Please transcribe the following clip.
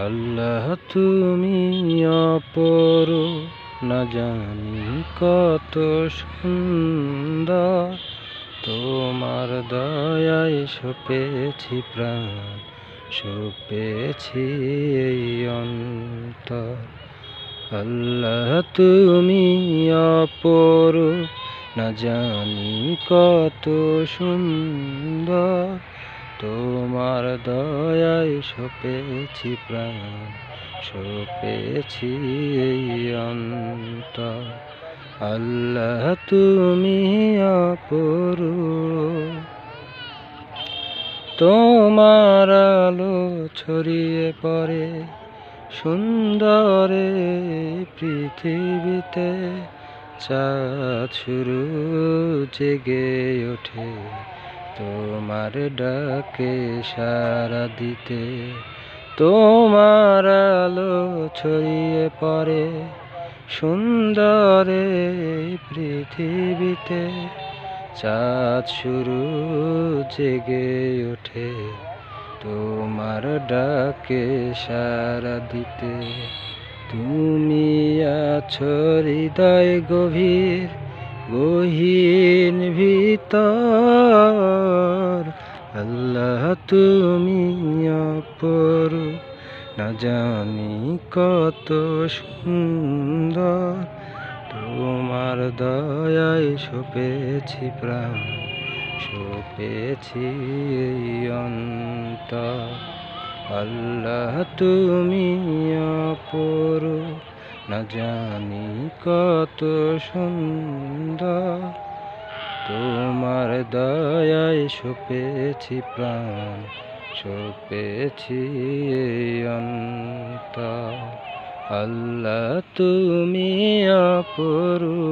আল্লাহ তুমি অপরূ, না জানি কত সুন্দর। তোমার দয়ায় সপেছি প্রাণ, সপেছি এই অন্তর। আল্লাহ তুমি অপরূ, না জানি কত সুন্দর। তোমার দয়ায় সপেছি প্রাণ, সপেছি এই অন্তর। আল্লাহ তুমি অপরূ, তোমার আলো ছড়িয়ে পড়ে সুন্দরে পৃথিবীতে। চাঁদ শুরু জেগে ওঠে তোমার ডাকে সাড়া দিতে। তোমার আলো ছড়িয়ে পড়ে সুন্দরে পৃথিবীতে। চাঁদ শুরু জেগে ওঠে তোমার ডাকে সাড়া দিতে। তুমি আছো হৃদয় গভীর গহীন ভিতর। আল্লাহ তুমি অপরূ, না জানি কত সুন্দর। তোমার দয়ায় সপেছি প্রাণ, সপেছি এই অন্তর। আল্লাহ তুমি অপরূ, না জানি কত সুন্দর। তোমার দয়ায় সপেছি প্রাণ, সপেছি এই অন্তর। আল্লাহ তুমি অপরূ।